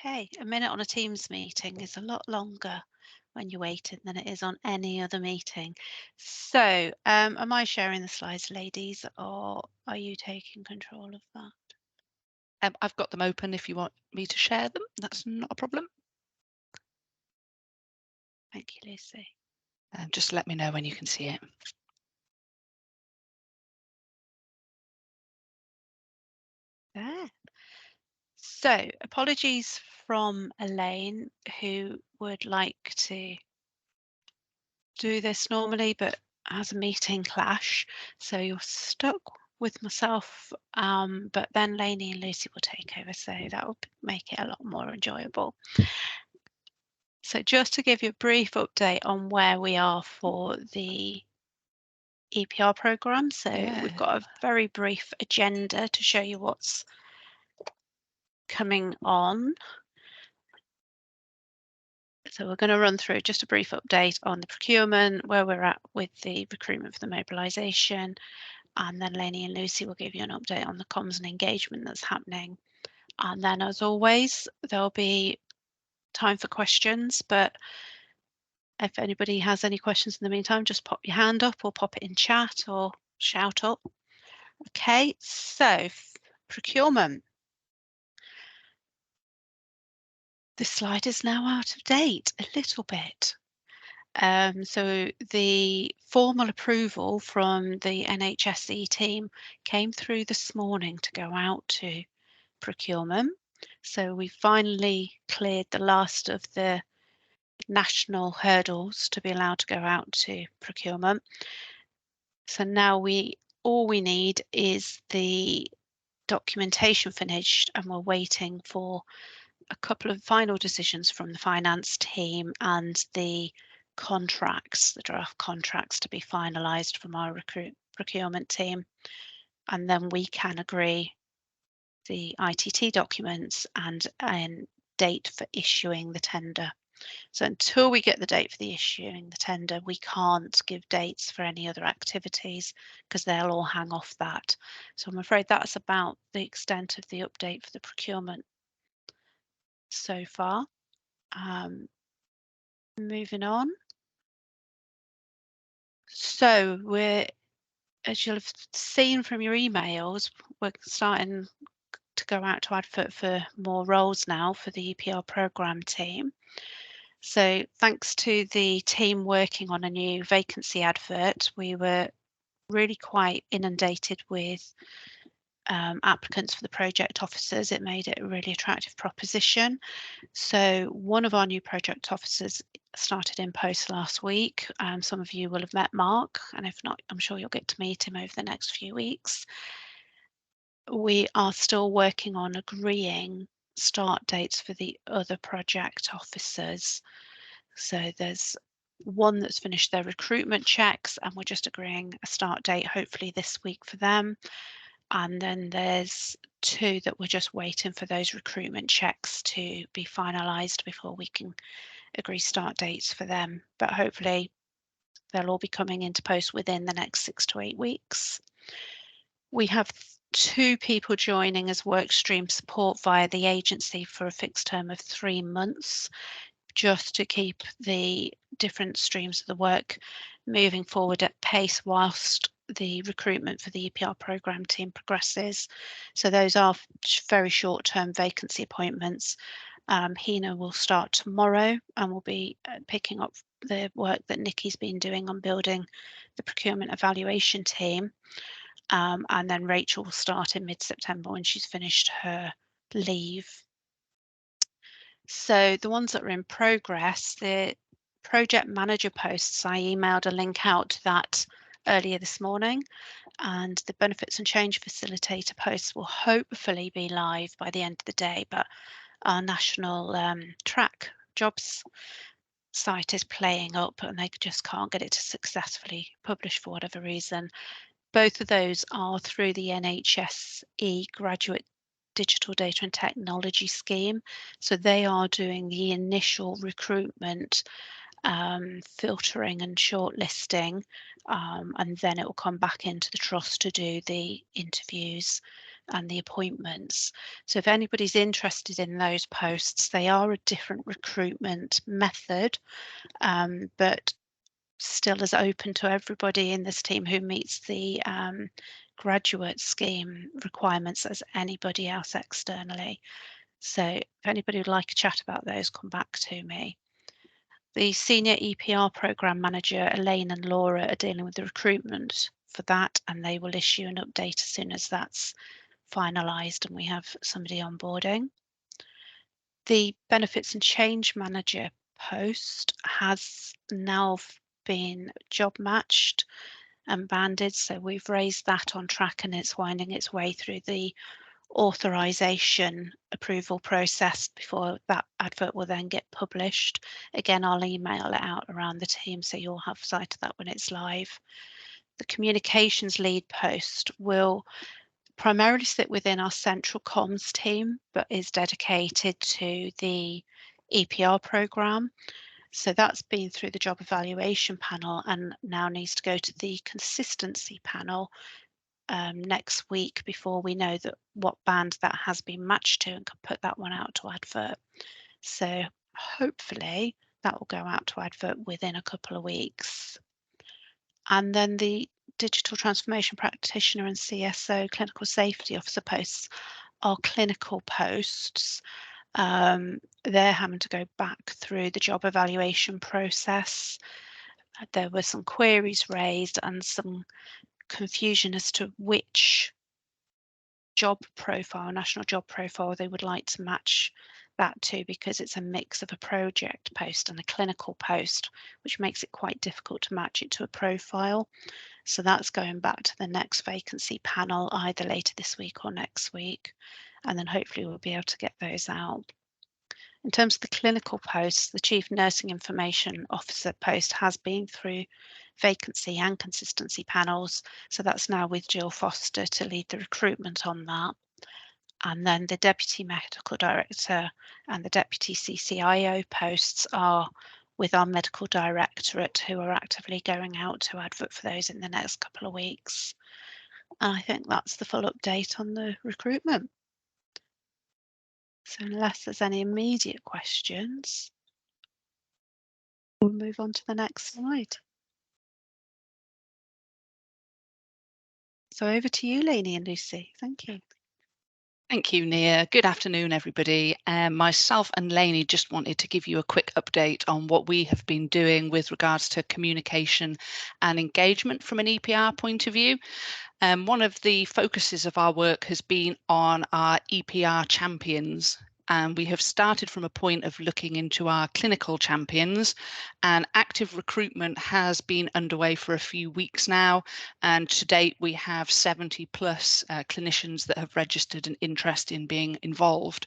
Okay, a minute on a Teams meeting is a lot longer when you're waiting than it is on any other meeting. So, am I sharing the slides, ladies, or are you taking control of that? I've got them open if you want me to share them. That's not a problem. Thank you, Lucy. Just let me know when you can see it. There. So, apologies from Elaine, who would like to do this normally, but has a meeting clash. So you're stuck with myself, but then Lainey and Lucy will take over, so that will make it a lot more enjoyable. So just to give you a brief update on where we are for the EPR programme. So we've got a very brief agenda to show you what's coming on. So we're going to run through just a brief update on the procurement, where we're at with the recruitment for the mobilisation, and then Lainey and Lucy will give you an update on the comms and engagement that's happening. And then, as always, there'll be time for questions, but if anybody has any questions in the meantime, just pop your hand up or pop it in chat or shout up. Okay, so procurement. This slide is now out of date a little bit. So the formal approval from the NHSE team came through this morning to go out to procurement. So we finally cleared the last of the national hurdles to be allowed to go out to procurement. So now all we need is the documentation finished, and we're waiting for a couple of final decisions from the finance team and the draft contracts to be finalised from our procurement team. And then we can agree the ITT documents and a date for issuing the tender. So until we get the date for the issuing the tender, we can't give dates for any other activities because they'll all hang off that. So I'm afraid that's about the extent of the update for the procurement so far. Moving on. So as you'll have seen from your emails, we're starting to go out to advert for more roles now for the EPR programme team. So thanks to the team working on a new vacancy advert, we were really quite inundated with applicants for the project officers. It made it a really attractive proposition. So one of our new project officers started in post last week. Some of you will have met Mark, and if not, I'm sure you'll get to meet him over the next few weeks. We are still working on agreeing start dates for the other project officers. So there's one that's finished their recruitment checks, and we're just agreeing a start date, hopefully this week for them. And then there's two that we're just waiting for those recruitment checks to be finalised before we can agree start dates for them. But hopefully they'll all be coming into post within the next 6 to 8 weeks. We have 2 people joining as workstream support via the agency for a fixed term of 3 months, just to keep the different streams of the work moving forward at pace whilst the recruitment for the EPR programme team progresses. So those are very short-term vacancy appointments. Hina will start tomorrow and will be picking up the work that Nikki's been doing on building the procurement evaluation team. And then Rachel will start in mid-September when she's finished her leave. So the ones that are in progress, the project manager posts, I emailed a link out to that earlier this morning, and the benefits and change facilitator posts will hopefully be live by the end of the day, but our national track jobs site is playing up and they just can't get it to successfully publish for whatever reason. Both of those are through the NHSE Graduate Digital Data and Technology Scheme. So they are doing the initial recruitment, filtering and shortlisting, and then it will come back into the trust to do the interviews and the appointments. So if anybody's interested in those posts, they are a different recruitment method, but still as open to everybody in this team who meets the graduate scheme requirements as anybody else externally. So if anybody would like a chat about those, come back to me. The senior EPR program manager, Elaine and Laura, are dealing with the recruitment for that, and they will issue an update as soon as that's finalised and we have somebody onboarding. The benefits and change manager post has now been job matched and banded, so we've raised that on track and it's winding its way through the authorization approval process before that advert will then get published. Again, I'll email it out around the team so you'll have sight of that when it's live. The communications lead post will primarily sit within our central comms team, but is dedicated to the EPR programme. So that's been through the job evaluation panel and now needs to go to the consistency panel next week before we know that what band that has been matched to and can put that one out to advert. So hopefully that will go out to advert within a couple of weeks. And then the digital transformation practitioner and CSO clinical safety officer posts are clinical posts. They're having to go back through the job evaluation process. There were some queries raised and some confusion as to which job profile, national job profile, they would like to match that to, because it's a mix of a project post and a clinical post, which makes it quite difficult to match it to a profile. So that's going back to the next vacancy panel either later this week or next week, and then hopefully we'll be able to get those out. In terms of the clinical posts, the Chief Nursing Information Officer post has been through vacancy and consistency panels, so that's now with Jill Foster to lead the recruitment on that. And then the Deputy Medical Director and the Deputy CCIO posts are with our Medical Directorate, who are actively going out to advert for those in the next couple of weeks. And I think that's the full update on the recruitment. So unless there's any immediate questions, we'll move on to the next slide. So over to you, Lainey and Lucy. Thank you. Thank you, Nia. Good afternoon, everybody. Myself and Lainey just wanted to give you a quick update on what we have been doing with regards to communication and engagement from an EPR point of view. One of the focuses of our work has been on our EPR champions. And we have started from a point of looking into our clinical champions, and active recruitment has been underway for a few weeks now. And to date, we have 70 plus clinicians that have registered an interest in being involved.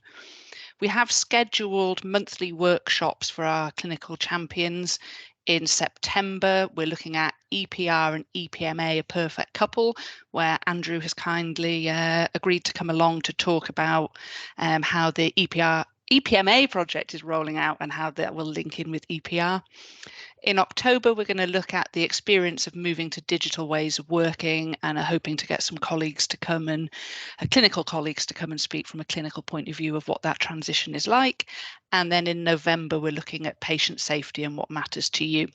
We have scheduled monthly workshops for our clinical champions. In September, we're looking at EPR and EPMA, a perfect couple, where Andrew has kindly agreed to come along to talk about how the EPMA project is rolling out and how that will link in with EPR. In October, we're going to look at the experience of moving to digital ways of working and are hoping to get some colleagues to come and clinical colleagues to come and speak from a clinical point of view of what that transition is like. And then in November, we're looking at patient safety and what matters to you.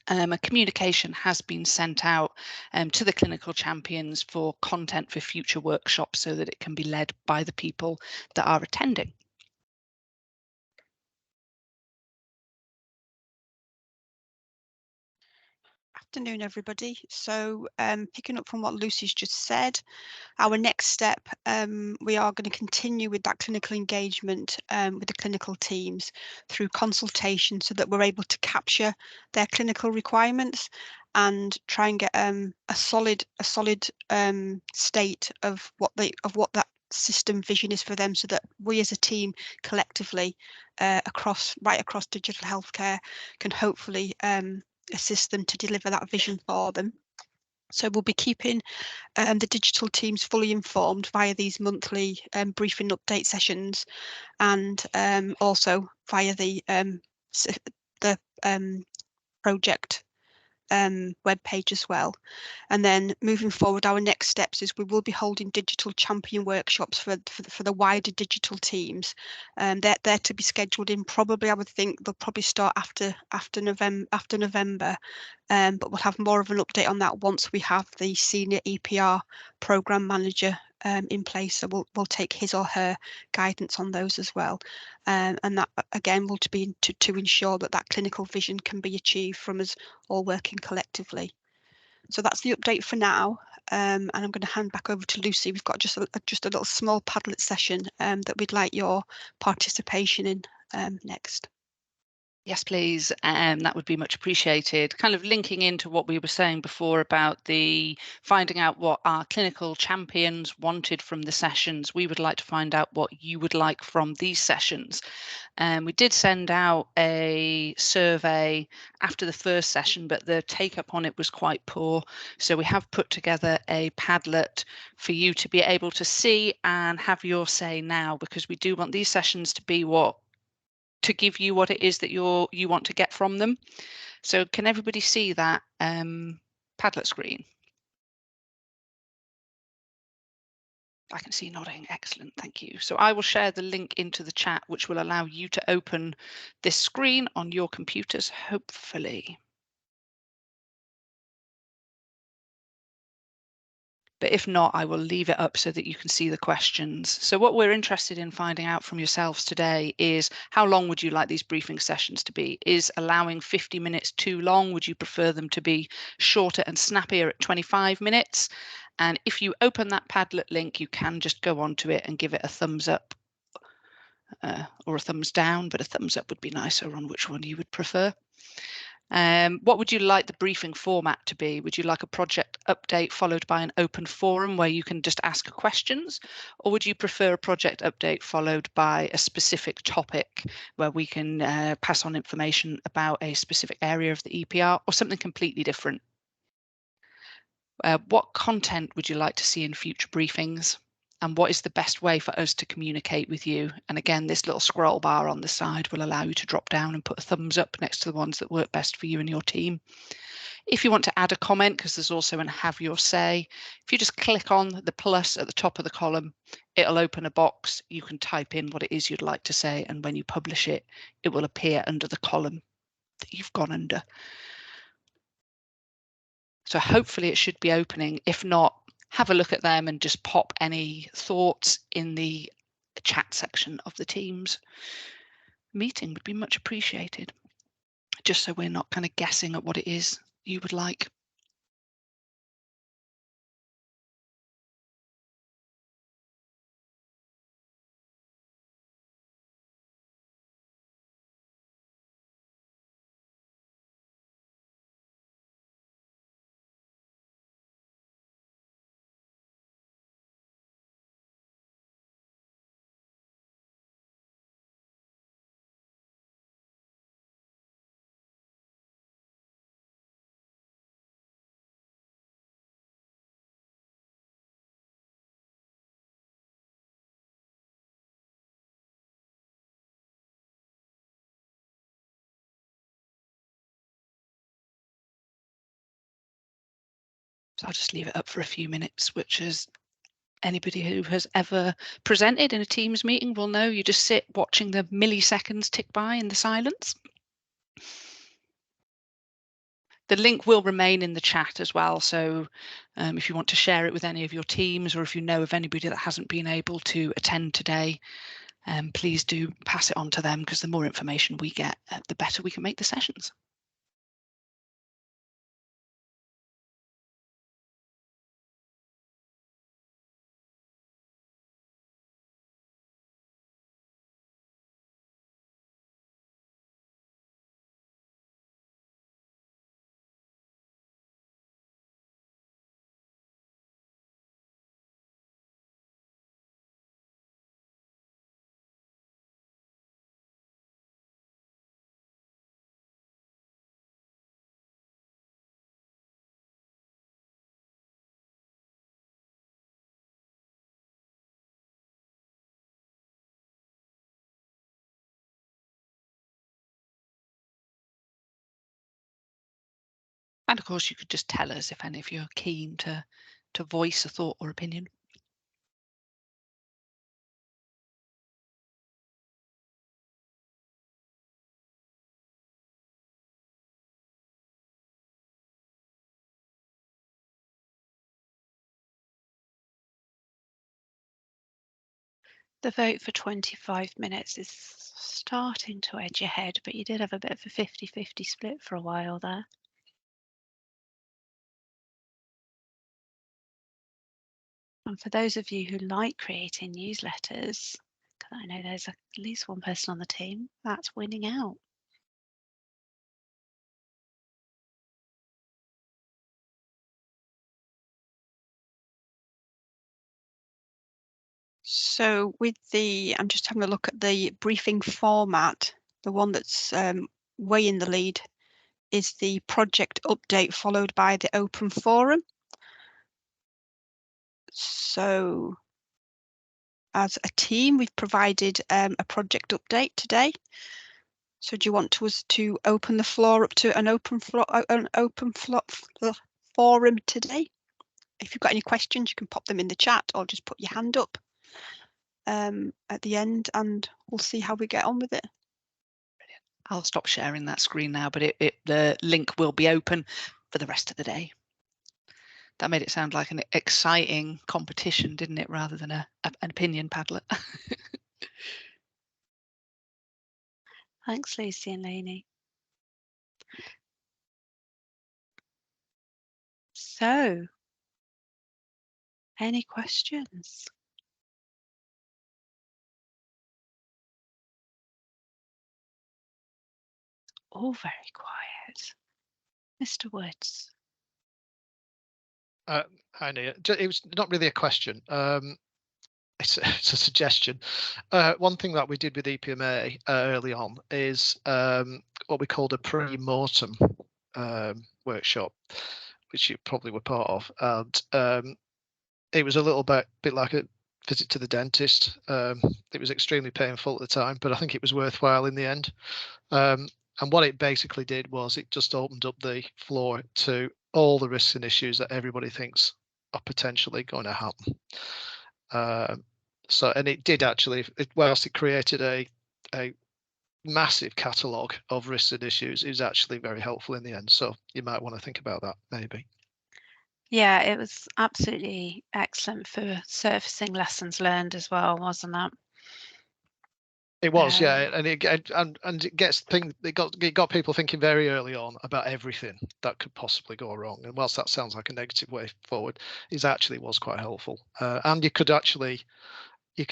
A communication has been sent out to the clinical champions for content for future workshops so that it can be led by the people that are attending. Afternoon, everybody. So picking up from what Lucy's just said, our next step, we are going to continue with that clinical engagement with the clinical teams through consultation so that we're able to capture their clinical requirements and try and get a solid state of what that system vision is for them, so that we as a team collectively right across digital healthcare can hopefully assist them to deliver that vision for them. So we'll be keeping the digital teams fully informed via these monthly briefing update sessions, and also via the project web page as well. And then moving forward, our next steps is we will be holding digital champion workshops for the wider digital teams. They're to be scheduled in, probably, I would think they'll probably start after November. But we'll have more of an update on that once we have the senior EPR program manager in place. So we'll take his or her guidance on those as well. And that again will be to ensure that clinical vision can be achieved from us all working collectively. So that's the update for now. And I'm going to hand back over to Lucy. We've got just a little small Padlet session that we'd like your participation in next. Yes, please. That would be much appreciated. Kind of linking into what we were saying before about the finding out what our clinical champions wanted from the sessions. We would like to find out what you would like from these sessions. We did send out a survey after the first session, but the take up on it was quite poor. So we have put together a Padlet for you to be able to see and have your say now, because we do want these sessions to be to give you what it is that you want to get from them. So can everybody see that Padlet screen? I can see nodding. Excellent, thank you. So I will share the link into the chat, which will allow you to open this screen on your computers, hopefully. But if not, I will leave it up so that you can see the questions. So what we're interested in finding out from yourselves today is, how long would you like these briefing sessions to be? Is allowing 50 minutes too long? Would you prefer them to be shorter and snappier at 25 minutes? And if you open that Padlet link, you can just go onto it and give it a thumbs up or a thumbs down, but a thumbs up would be nicer on which one you would prefer. What would you like the briefing format to be? Would you like a project update followed by an open forum where you can just ask questions? Or would you prefer a project update followed by a specific topic where we can pass on information about a specific area of the EPR, or something completely different? What content would you like to see in future briefings? And what is the best way for us to communicate with you? And again, this little scroll bar on the side will allow you to drop down and put a thumbs up next to the ones that work best for you and your team. If you want to add a comment, because there's also an have your say, if you just click on the plus at the top of the column, it'll open a box. You can type in what it is you'd like to say, and when you publish it, it will appear under the column that you've gone under. So hopefully it should be opening. If not, have a look at them and just pop any thoughts in the chat section of the Teams meeting would be much appreciated, just so we're not kind of guessing at what it is you would like. So I'll just leave it up for a few minutes, which is anybody who has ever presented in a Teams meeting will know you just sit watching the milliseconds tick by in the silence. The link will remain in the chat as well, so if you want to share it with any of your teams, or if you know of anybody that hasn't been able to attend today, please do pass it on to them, because the more information we get, the better we can make the sessions. And of course, you could just tell us if any of you are keen to voice a thought or opinion. The vote for 25 minutes is starting to edge ahead, but you did have a bit of a 50-50 split for a while there. And for those of you who like creating newsletters, because I know there's at least one person on the team, that's winning out. So with I'm just having a look at the briefing format. The one that's way in the lead is the project update followed by the open forum. So as a team, we've provided a project update today. So do you want us to open the floor up to an open forum today? If you've got any questions, you can pop them in the chat or just put your hand up at the end, and we'll see how we get on with it. I'll stop sharing that screen now, but the link will be open for the rest of the day. That made it sound like an exciting competition, didn't it, rather than an opinion Padlet. Thanks, Lucy and Lainey. So, any questions? All very quiet. Mr. Woods. Hi, Nia. It was not really a question. It's a suggestion. One thing that we did with EPMA early on is what we called a pre-mortem workshop, which you probably were part of, and it was a little bit like a visit to the dentist. It was extremely painful at the time, but I think it was worthwhile in the end. And what it basically did was it just opened up the floor to all the risks and issues that everybody thinks are potentially going to happen. And it did actually, whilst it created a massive catalogue of risks and issues, it was actually very helpful in the end. So you might want to think about that, maybe. Yeah, it was absolutely excellent for surfacing lessons learned as well, wasn't it? It was, yeah, and it gets things. It got people thinking very early on about everything that could possibly go wrong. And whilst that sounds like a negative way forward, it actually was quite helpful. And you could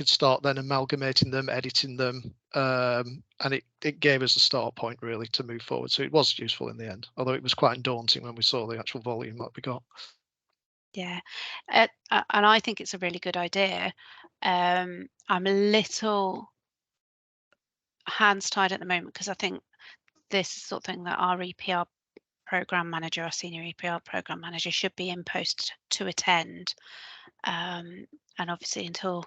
start then amalgamating them, editing them, and it gave us a start point really to move forward. So it was useful in the end, although it was quite daunting when we saw the actual volume that we got. Yeah, and I think it's a really good idea. I'm a little hands tied at the moment because I think this is the sort of thing that our EPR program manager, our senior EPR program manager, should be in post to attend. And obviously, until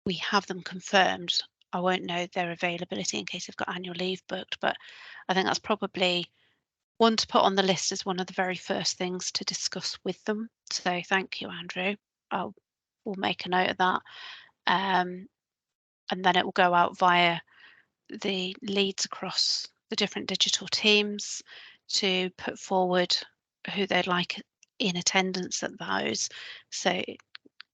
we have them confirmed, I won't know their availability in case they've got annual leave booked. But I think that's probably one to put on the list as one of the very first things to discuss with them. So thank you, Andrew. We'll make a note of that. And then it will go out via the leads across the different digital teams to put forward who they'd like in attendance at those. So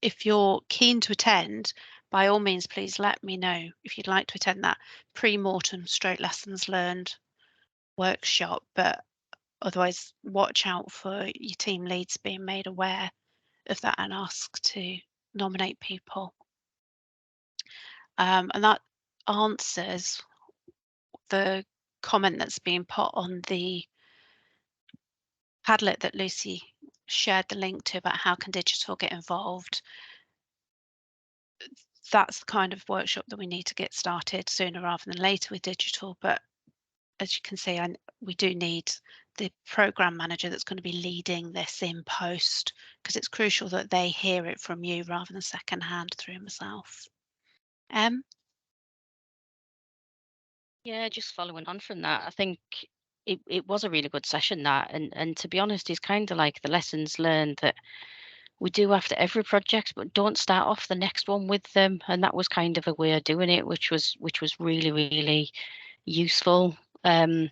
if you're keen to attend, by all means, please let me know if you'd like to attend that pre-mortem stroke lessons learned workshop. But otherwise, watch out for your team leads being made aware of that and ask to nominate people. And that answers the comment that's being put on the Padlet that Lucy shared the link to about how can digital get involved. That's the kind of workshop that we need to get started sooner rather than later with digital. But as you can see, we do need the program manager that's going to be leading this in post, because it's crucial that they hear it from you rather than secondhand through myself. Yeah, just following on from that, I think it was a really good session, that, and to be honest, it's kind of like the lessons learned that we do after every project, but don't start off the next one with them. And that was kind of a way of doing it, which was really, really useful. And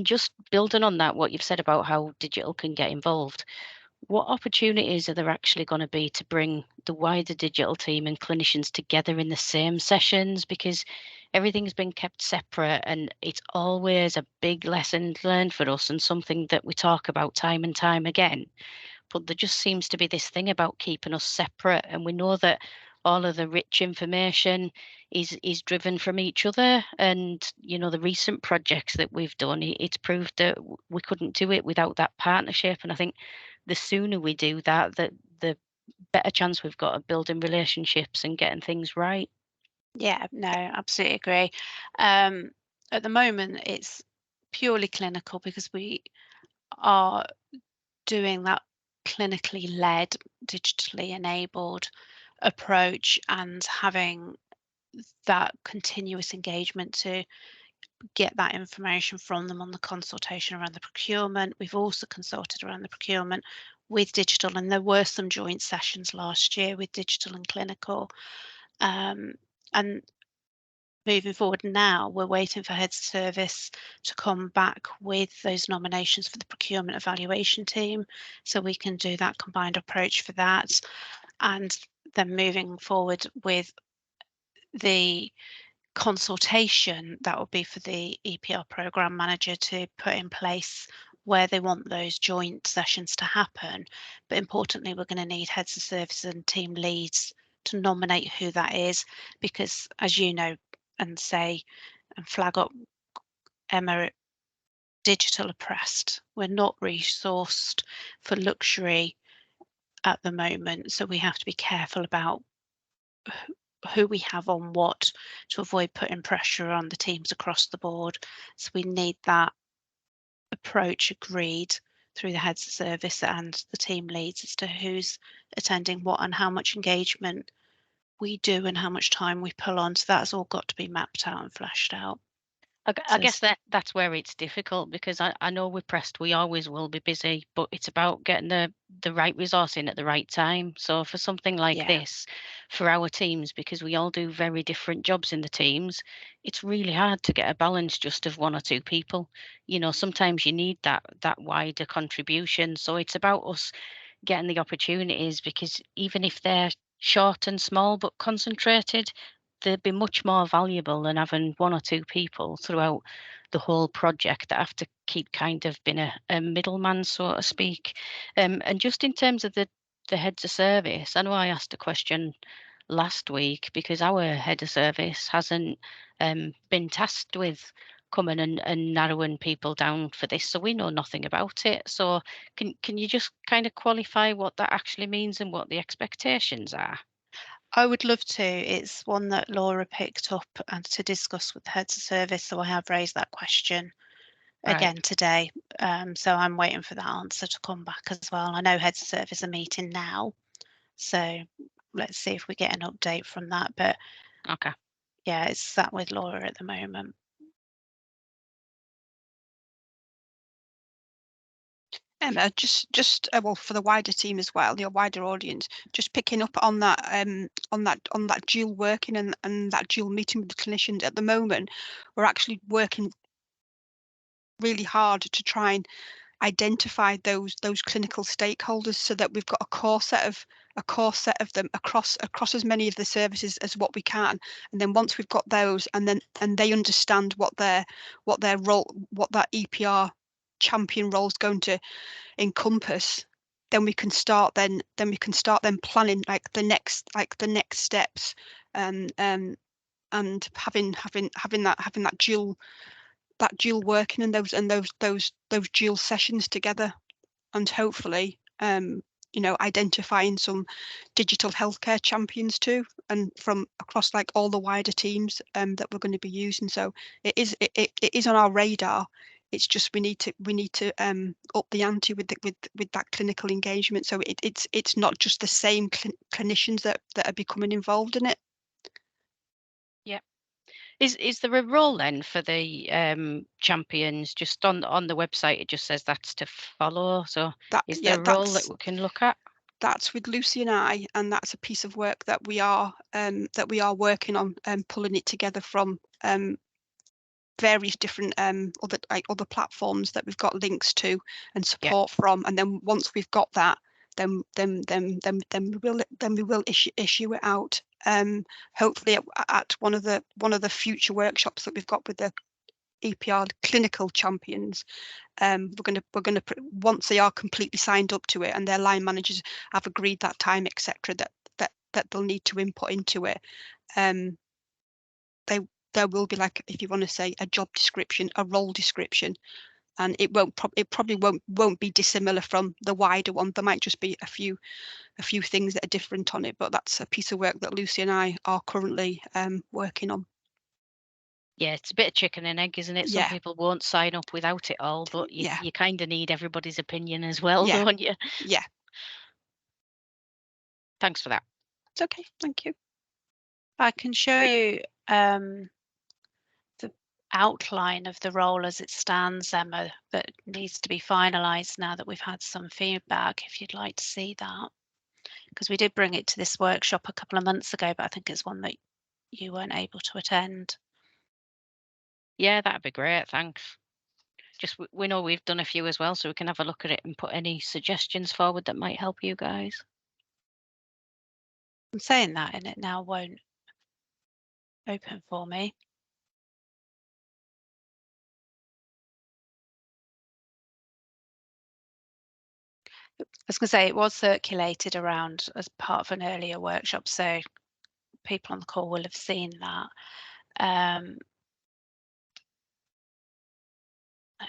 just building on that, what you've said about how digital can get involved, what opportunities are there actually going to be to bring the wider digital team and clinicians together in the same sessions? Because everything's been kept separate, and it's always a big lesson learned for us and something that we talk about time and time again. But there just seems to be this thing about keeping us separate, and we know that all of the rich information is driven from each other. And the recent projects that we've done, it's proved that we couldn't do it without that partnership. And I think the sooner we do that, the better chance we've got of building relationships and getting things right. Yeah, no, absolutely agree. At the moment, it's purely clinical because we are doing that clinically led, digitally enabled approach and having that continuous engagement to get that information from them on the consultation around the procurement. We've also consulted around the procurement with digital, and there were some joint sessions last year with digital and clinical. And moving forward now, we're waiting for heads of service to come back with those nominations for the procurement evaluation team, so we can do that combined approach for that. And then moving forward with the consultation, that will be for the EPR program manager to put in place where they want those joint sessions to happen. But importantly, we're going to need heads of service and team leads to nominate who that is, because as you know, and flag up, Emma, digital oppressed. We're not resourced for luxury at the moment, so we have to be careful about who we have on what to avoid putting pressure on the teams across the board. So we need that approach agreed through the heads of service and the team leads as to who's attending what and how much engagement we do and how much time we pull on. So that's all got to be mapped out and fleshed out. I guess that's where it's difficult, because I know we're pressed, we always will be busy, but it's about getting the right resource in at the right time. So for something like this, for our teams, because we all do very different jobs in the teams, it's really hard to get a balance just of one or two people. Sometimes you need that wider contribution. So it's about us getting the opportunities, because even if they're short and small but concentrated, they'd be much more valuable than having one or two people throughout the whole project that have to keep kind of being a middleman, so to speak. And just in terms of the heads of service, I know I asked a question last week because our head of service hasn't been tasked with coming and narrowing people down for this, so we know nothing about it. So can you just kind of qualify what that actually means and what the expectations are? I would love to. It's one that Laura picked up and to discuss with the heads of service, so I have raised that question again today. So I'm waiting for that answer to come back as well. I know heads of service are meeting now, so let's see if we get an update from that. But okay, yeah, it's sat with Laura at the moment. Emma, just well, for the wider team as well, your wider audience, just picking up on that dual working and that dual meeting with the clinicians. At the moment, we're actually working really hard to try and identify those clinical stakeholders, so that we've got a core set of them across as many of the services as what we can. And then once we've got those, and they understand what their role, what that EPR champion role is going to encompass, then we can start planning the next steps, and having that dual working and those dual sessions together, and hopefully identifying some digital healthcare champions too, and from across all the wider teams that we're going to be using. So it is on our radar. It's just we need to up the ante with that clinical engagement. So it's not just the same clinicians that are becoming involved in it. Yeah, Is there a role then for the champions? Just on the website, it just says that's to follow. So is there a role that we can look at? That's with Lucy and I, and that's a piece of work that we are working on, pulling it together from various different other platforms that we've got links to and support from. And then once we've got that, then we will issue it out. Hopefully at one of the future workshops that we've got with the EPR clinical champions. We're going to once they are completely signed up to it and their line managers have agreed that time, etc., that they'll need to input into it. There will be, like, if you want to say, a job description, a role description, and it probably won't be dissimilar from the wider one. There might just be a few things that are different on it, but that's a piece of work that Lucy and I are currently working on. Yeah, it's a bit of chicken and egg, isn't it? Some people won't sign up without it all, but you kind of need everybody's opinion as well, don't you? Yeah. Thanks for that. It's okay. Thank you. I can show you the outline of the role as it stands, Emma, that needs to be finalised now that we've had some feedback, if you'd like to see that. Because we did bring it to this workshop a couple of months ago, but I think it's one that you weren't able to attend. Yeah, that'd be great. Thanks. Just we know we've done a few as well, so we can have a look at it and put any suggestions forward that might help you guys. I'm saying that and it now won't open for me. I was going to say it was circulated around as part of an earlier workshop, so people on the call will have seen that. Let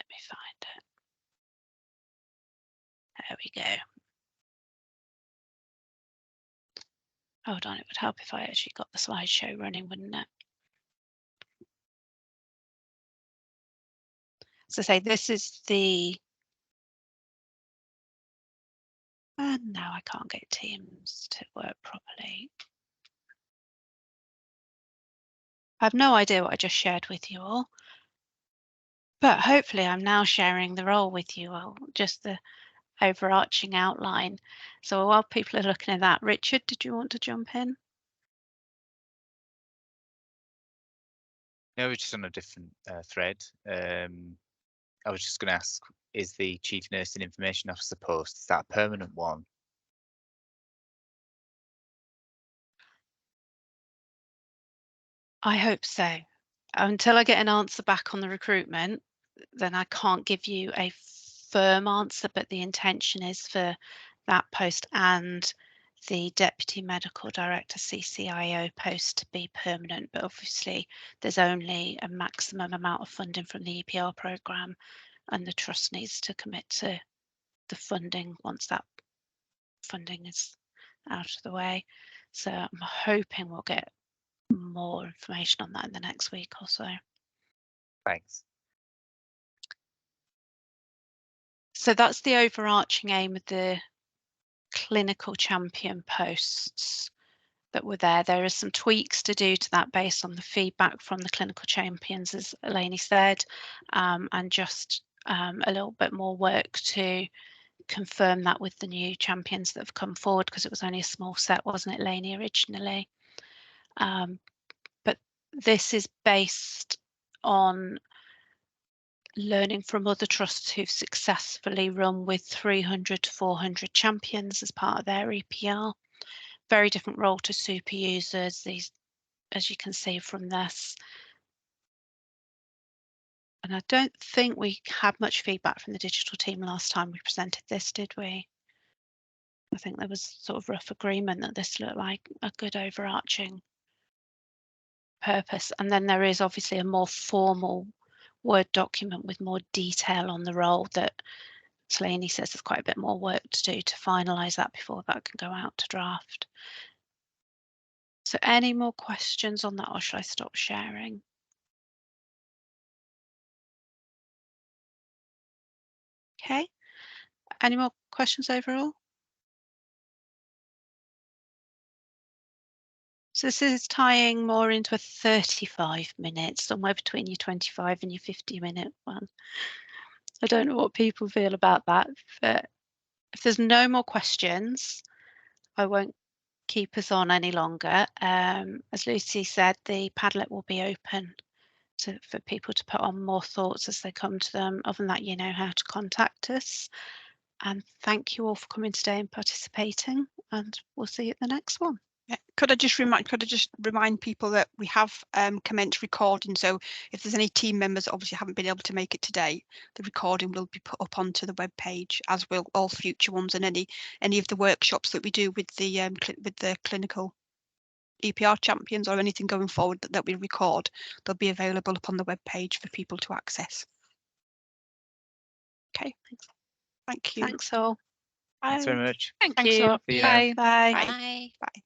me find it. There we go. Hold on, it would help if I actually got the slideshow running, wouldn't it? So say this is the, and now I can't get Teams to work properly. I have no idea what I just shared with you all, but hopefully I'm now sharing the role with you all, just the overarching outline. So while people are looking at that, Richard, did you want to jump in? No, we're just on a different thread. I was just going to ask, is the Chief Nursing Information Officer post, is that a permanent one? I hope so. Until I get an answer back on the recruitment, then I can't give you a firm answer, but the intention is for that post and the Deputy Medical Director CCIO post to be permanent, but obviously there's only a maximum amount of funding from the EPR programme and the Trust needs to commit to the funding once that funding is out of the way. So I'm hoping we'll get more information on that in the next week or so. Thanks. So that's the overarching aim of the clinical champion posts that were there. There are some tweaks to do to that based on the feedback from the clinical champions, as Eleni said, and just a little bit more work to confirm that with the new champions that have come forward, because it was only a small set, wasn't it, Eleni, originally? But this is based on learning from other trusts who've successfully run with 300 to 400 champions as part of their EPR. Very different role to super users, these, as you can see from this. And I don't think we had much feedback from the digital team last time we presented this, did we? I think there was sort of rough agreement that this looked like a good overarching purpose. And then there is obviously a more formal Word document with more detail on the role that Slaney says there's quite a bit more work to do to finalise that before that can go out to draft. So any more questions on that, or should I stop sharing? Okay, any more questions overall? So this is tying more into a 35 minutes, somewhere between your 25 and your 50-minute one. I don't know what people feel about that, but if there's no more questions, I won't keep us on any longer. As Lucy said, the Padlet will be open for people to put on more thoughts as they come to them. Other than that, you know how to contact us. And thank you all for coming today and participating, and we'll see you at the next one. Yeah. Could I just remind people that we have commenced recording, so if there's any team members that obviously haven't been able to make it today, the recording will be put up onto the web page, as will all future ones, and any of the workshops that we do with the clinical EPR champions or anything going forward that we record, they'll be available upon the web page for people to access. Okay, thank you. Thanks all. Thanks very Bye. much. Thank Thanks you. a lot. See you now. Bye. Bye. Bye. Bye. Bye.